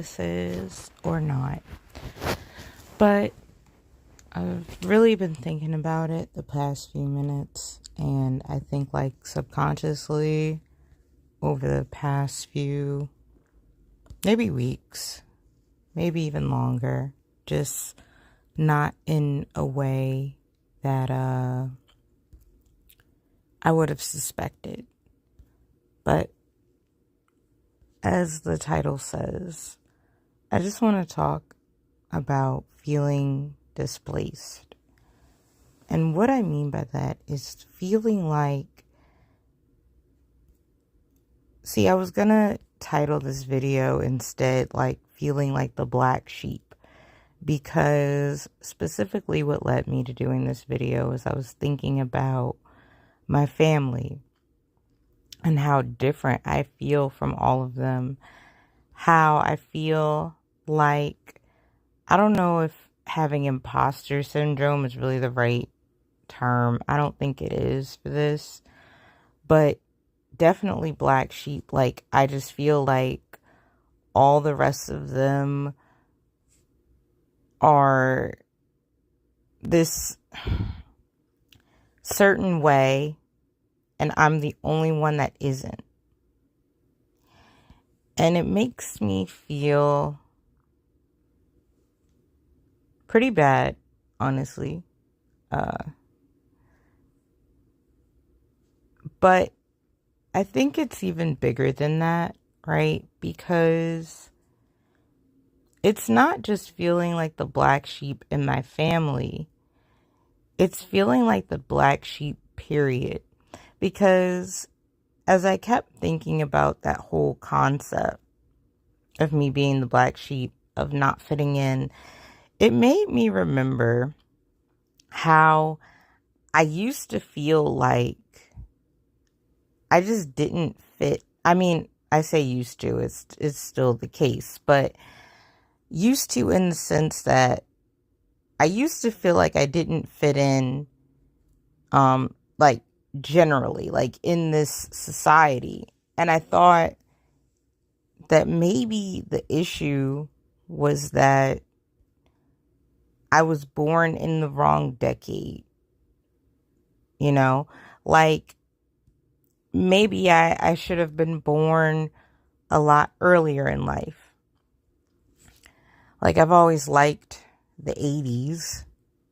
this is or not. But I've really been thinking about it the past few minutes, and I think like subconsciously over the past few, maybe weeks, maybe even longer, just not in a way that I would have suspected. But as the title says, I just want to talk about feeling displaced. And what I mean by that is feeling like, I was going to title this video instead like feeling like the black sheep, because specifically what led me to doing this video is I was thinking about my family and how different I feel from all of them. How I feel like, I don't know if having imposter syndrome is really the right term. I don't think it is for this, but definitely black sheep. Like, I just feel like all the rest of them are this certain way, and I'm the only one that isn't. And it makes me feel pretty bad, honestly. But I think it's even bigger than that, right? Because it's not just feeling like the black sheep in my family. It's feeling like the black sheep, period. Because as I kept thinking about that whole concept of me being the black sheep, of not fitting in, it made me remember how I used to feel like I just didn't fit. I mean, I say used to, it's still the case, but used to in the sense that I used to feel like I didn't fit in, like generally, like in this society. And I thought that maybe the issue was that I was born in the wrong decade. You know, like maybe I should have been born a lot earlier in life. Like, I've always liked the 80s.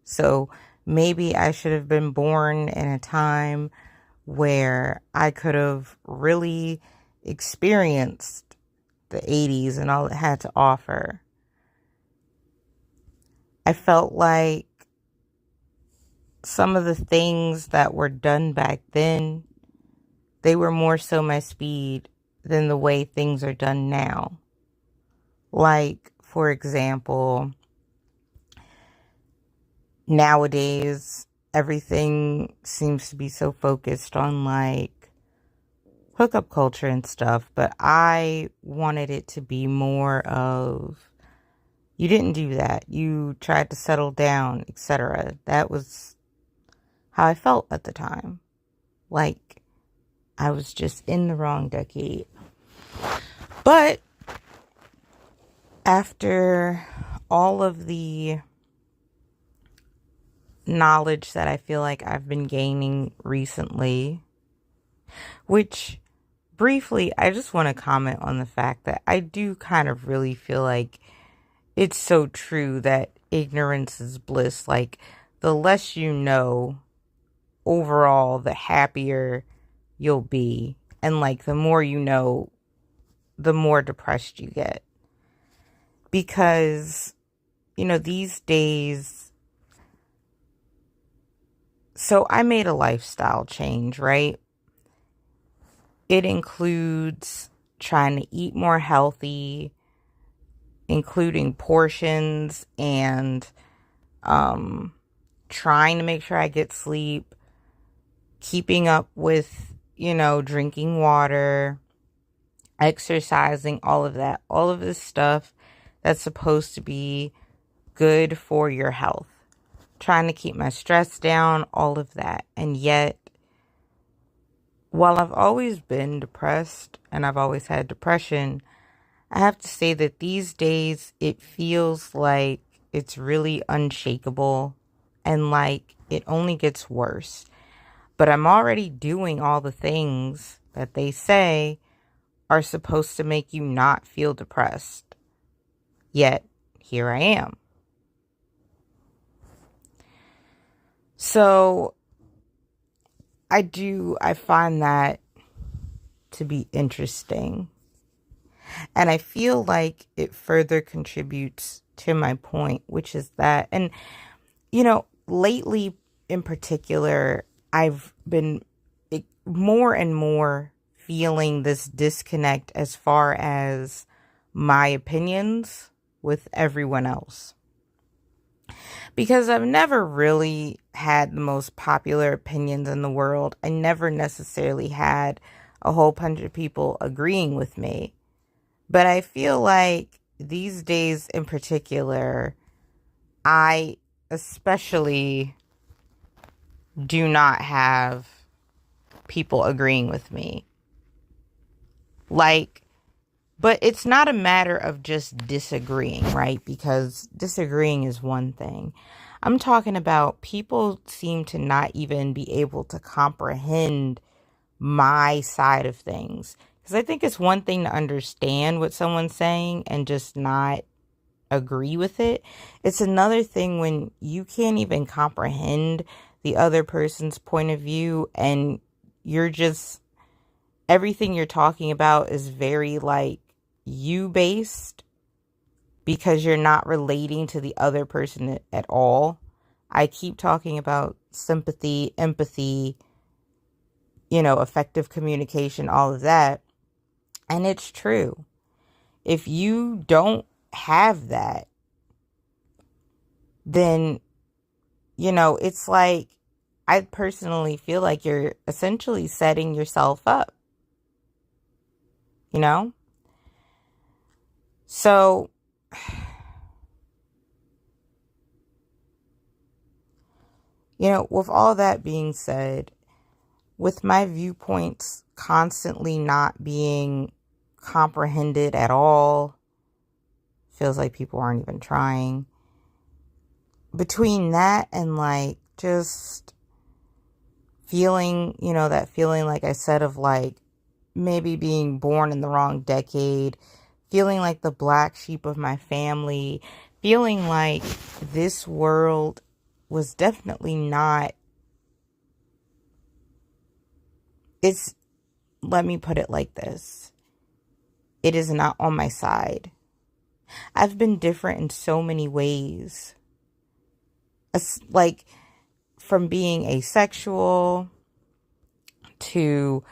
So maybe I should have been born in a time where I could have really experienced the 80s and all it had to offer. I felt like some of the things that were done back then, they were more so my speed than the way things are done now. Like, for example, nowadays, everything seems to be so focused on like hookup culture and stuff, but I wanted it to be more of, you didn't do that, you tried to settle down, etc. That was how I felt at the time. Like, I was just in the wrong decade. But after all of the knowledge that I feel like I've been gaining recently, which briefly, I just want to comment on the fact that I do kind of really feel like it's so true that ignorance is bliss. Like, the less you know, overall, the happier you'll be. And like, the more you know, the more depressed you get. Because, you know, these days, so I made a lifestyle change, right? It includes trying to eat more healthy, including portions, and trying to make sure I get sleep, keeping up with, you know, drinking water, exercising, all of that. All of this stuff that's supposed to be good for your health. Trying to keep my stress down, all of that. And yet, while I've always been depressed and I've always had depression, I have to say that these days it feels like it's really unshakable and like it only gets worse. But I'm already doing all the things that they say are supposed to make you not feel depressed. Yet, here I am. So, I find that to be interesting. And I feel like it further contributes to my point, which is that, and lately in particular, I've been more and more feeling this disconnect as far as my opinions with everyone else. Because I've never really had the most popular opinions in the world. I never necessarily had a whole bunch of people agreeing with me. But I feel like these days in particular, I especially do not have people agreeing with me. But it's not a matter of just disagreeing, right? Because disagreeing is one thing. I'm talking about people seem to not even be able to comprehend my side of things. Because I think it's one thing to understand what someone's saying and just not agree with it. It's another thing when you can't even comprehend the other person's point of view and you're just, everything you're talking about is very like you based because you're not relating to the other person at all. I keep talking about sympathy, empathy, effective communication, all of that. And it's true. If you don't have that, then, it's like, I personally feel like you're essentially setting yourself up, you know? So, with all that being said, with my viewpoints constantly not being comprehended at all, feels like people aren't even trying. Between that and like just feeling, that feeling, like I said, of like maybe being born in the wrong decade, feeling like the black sheep of my family, feeling like this world was definitely not, let me put it like this. It is not on my side. I've been different in so many ways. Like from being asexual to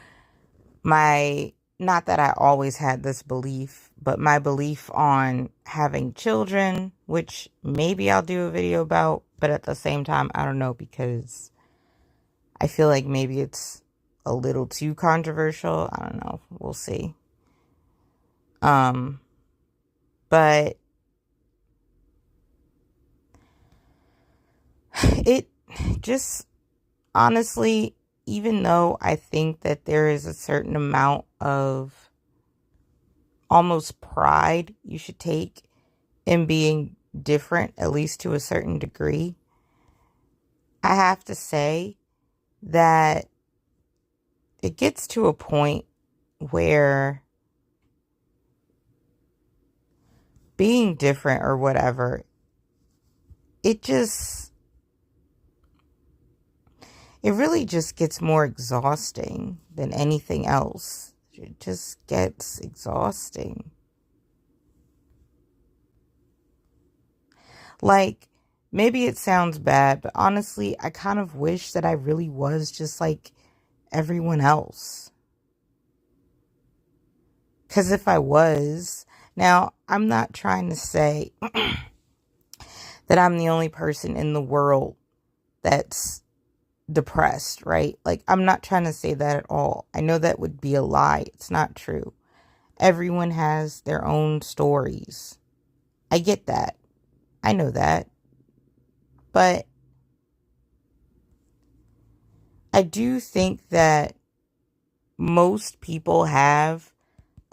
not that I always had this belief, but my belief on having children, which maybe I'll do a video about, but at the same time, I don't know, because I feel like maybe it's a little too controversial. I don't know. We'll see. But it just, honestly, even though I think that there is a certain amount of almost pride you should take in being different, at least to a certain degree, I have to say that it gets to a point where being different or whatever, it really just gets more exhausting than anything else. It just gets exhausting. Like, maybe it sounds bad, but honestly, I kind of wish that I really was just like everyone else. Because if I was, now, I'm not trying to say that I'm the only person in the world that's depressed, right? Like, I'm not trying to say that at all. I know that would be a lie. It's not true. Everyone has their own stories. I get that. I know that. But I do think that most people have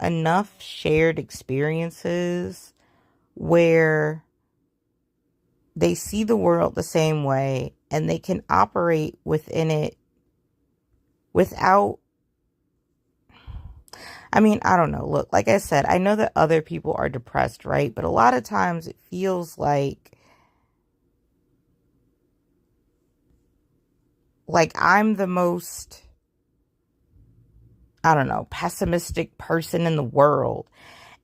enough shared experiences where they see the world the same way and they can operate within it without, I mean, I don't know. Look, like I said, I know that other people are depressed, right? But a lot of times it feels like I'm the most, I don't know, pessimistic person in the world.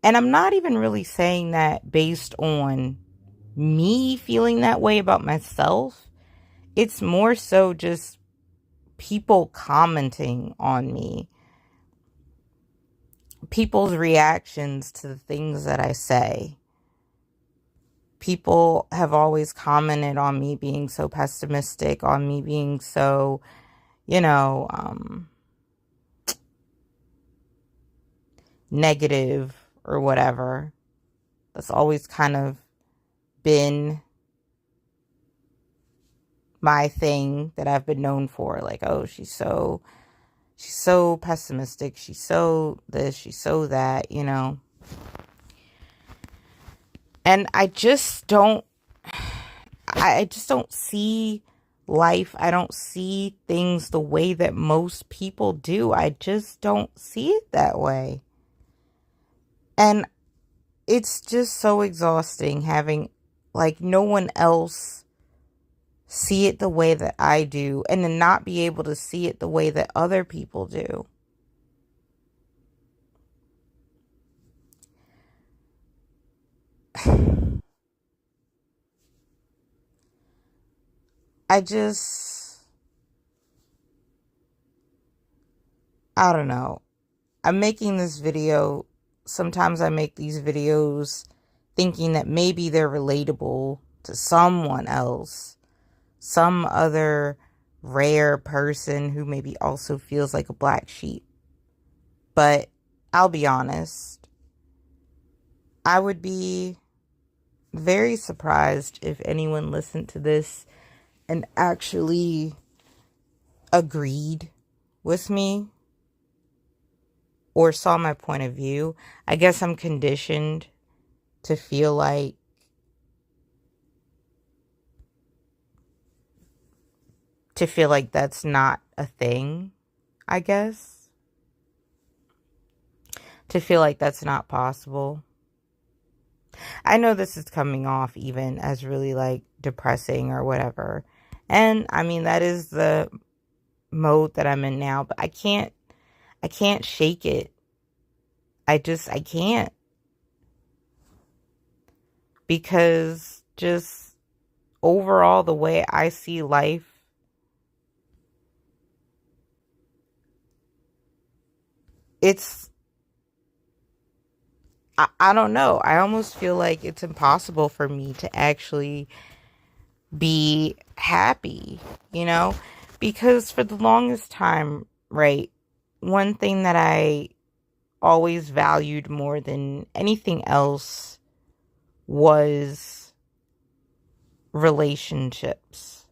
And I'm not even really saying that based on me feeling that way about myself. It's more so just people commenting on me, people's reactions to the things that I say. People have always commented on me being so pessimistic, on me being so, you know, negative or whatever. That's always kind of been my thing that I've been known for. Like, oh, she's so pessimistic. She's so this, she's so that, you know. And I just don't see life. I don't see things the way that most people do. I just don't see it that way. And it's just so exhausting having like no one else see it the way that I do and to not be able to see it the way that other people do. I don't know. I'm making this video. Sometimes I make these videos thinking that maybe they're relatable to someone else, some other rare person who maybe also feels like a black sheep. But I'll be honest, I would be very surprised if anyone listened to this and actually agreed with me or saw my point of view. I guess I'm conditioned to feel like that's not a thing, I guess. To feel like that's not possible. I know this is coming off even as really like depressing or whatever. And I mean, that is the mode that I'm in now, but I can't shake it. I can't. Because just overall, the way I see life, I don't know. I almost feel like it's impossible for me to actually be happy, you know? Because for the longest time, right, one thing that I always valued more than anything else was relationships.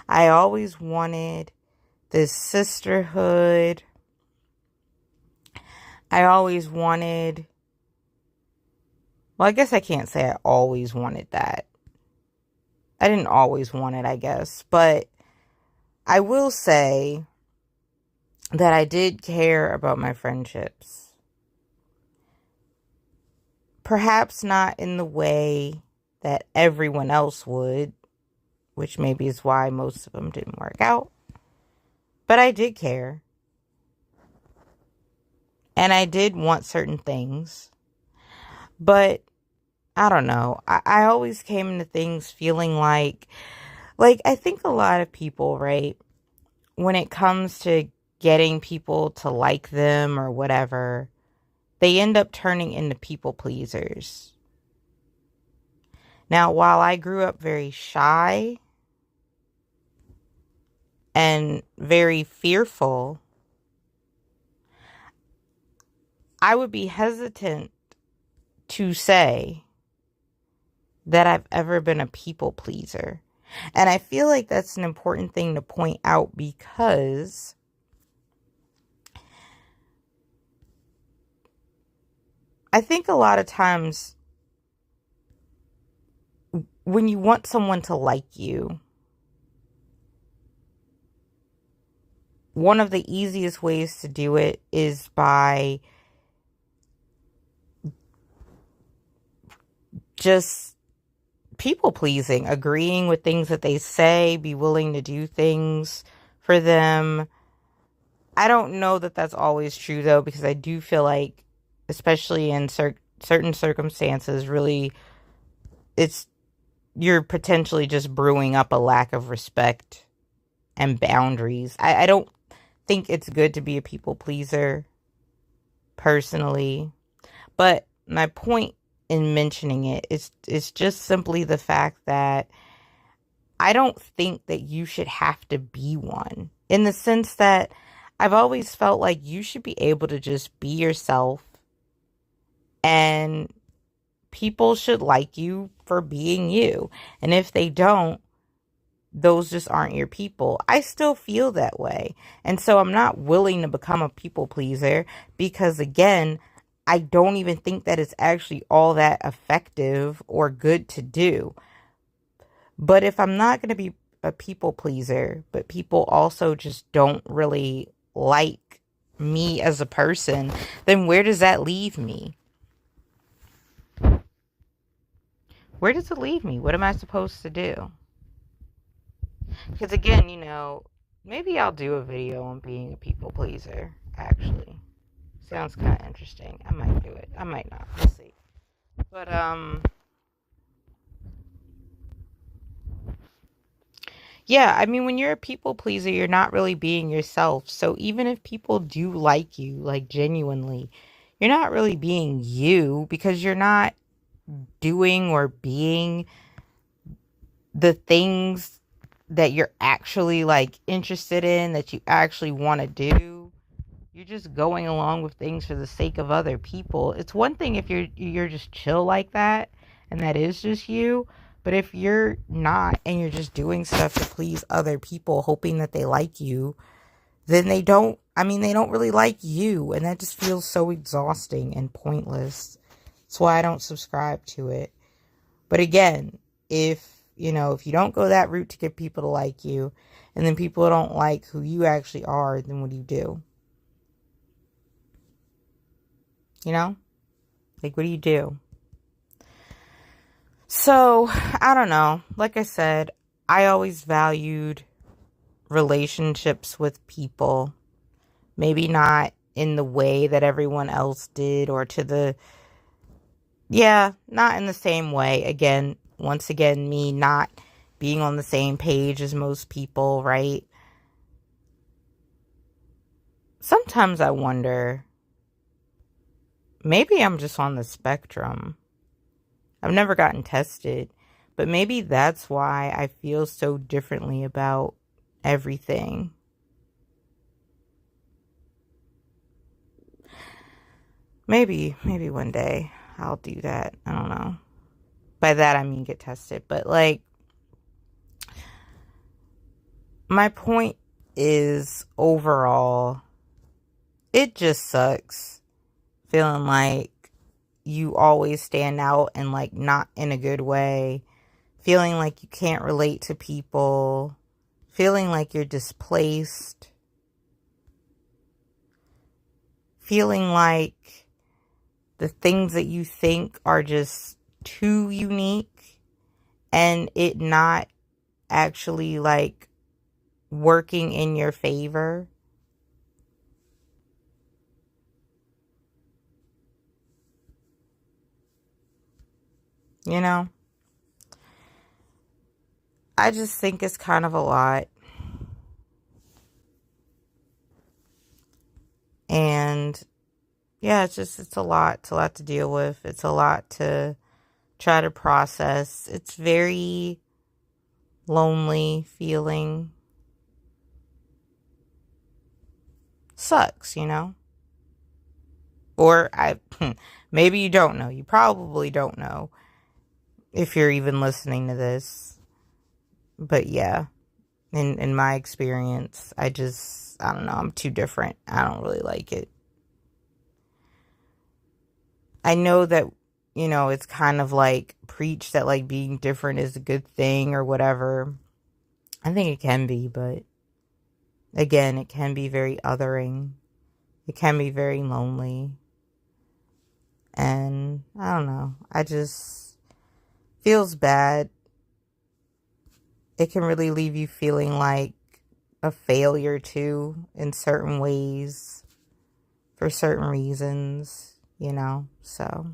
I always wanted this sisterhood. I always wanted, well, I guess I can't say I always wanted that. I didn't always want it, I guess. But I will say that I did care about my friendships. Perhaps not in the way that everyone else would, which maybe is why most of them didn't work out. But I did care. And I did want certain things. But I don't know. I always came into things feeling like I think a lot of people, right, when it comes to getting people to like them or whatever, they end up turning into people pleasers. Now, while I grew up very shy and very fearful, I would be hesitant to say that I've ever been a people pleaser. And I feel like that's an important thing to point out because I think a lot of times when you want someone to like you, one of the easiest ways to do it is by just people pleasing, agreeing with things that they say, be willing to do things for them. I don't know that that's always true though, because I do feel like, especially in certain circumstances, really, it's you're potentially just brewing up a lack of respect and boundaries. I don't think it's good to be a people pleaser personally, but my point in mentioning it's just simply the fact that I don't think that you should have to be one, in the sense that I've always felt like you should be able to just be yourself, and people should like you for being you. And if they don't, those just aren't your people. I still feel that way. And so I'm not willing to become a people pleaser because, again, I don't even think that it's actually all that effective or good to do. But if I'm not going to be a people pleaser, but people also just don't really like me as a person, then where does that leave me? Where does it leave me? What am I supposed to do? Because again, maybe I'll do a video on being a people pleaser, actually. Sounds kind of interesting. I might do it. I might not. We'll see. But, yeah, I mean, when you're a people pleaser, you're not really being yourself. So even if people do like you, like genuinely, you're not really being you because you're not doing or being the things that you're actually like interested in, that you actually want to do. You're just going along with things for the sake of other people. It's one thing if you're just chill like that and that is just you, but if you're not and you're just doing stuff to please other people hoping that they like you, then they don't really like you, and that just feels so exhausting and pointless. That's why I don't subscribe to it. But again, if you don't go that route to get people to like you, and then people don't like who you actually are, then what do you do? Like, what do you do? So, I don't know. Like I said, I always valued relationships with people. Maybe not in the way that everyone else did, or not in the same way. Again, once again, me not being on the same page as most people, right? Sometimes I wonder, maybe I'm just on the spectrum. I've never gotten tested, but maybe that's why I feel so differently about everything. Maybe one day I'll do that. I don't know. By that I mean get tested, but like, my point is, overall, it just sucks feeling like you always stand out and like not in a good way, feeling like you can't relate to people, feeling like you're displaced, feeling like the things that you think are just too unique and it not actually like working in your favor. I just think it's kind of a lot. And yeah, it's a lot. It's a lot to deal with. It's a lot to try to process. It's very lonely feeling. Sucks. Or maybe you don't know. You probably don't know if you're even listening to this. But yeah, in my experience, I don't know. I'm too different. I don't really like it. I know that, it's kind of like preached that like being different is a good thing or whatever. I think it can be, but again, it can be very othering. It can be very lonely. And I don't know. I just feels bad. It can really leave you feeling like a failure too in certain ways for certain reasons. So,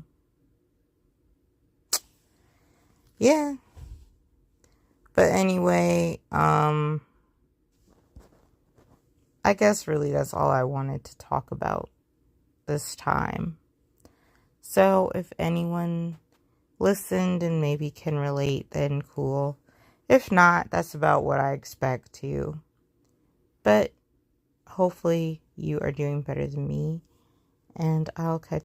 yeah. But anyway, I guess really that's all I wanted to talk about this time. So if anyone listened and maybe can relate, then cool. If not, that's about what I expect too. But hopefully you are doing better than me, and I'll catch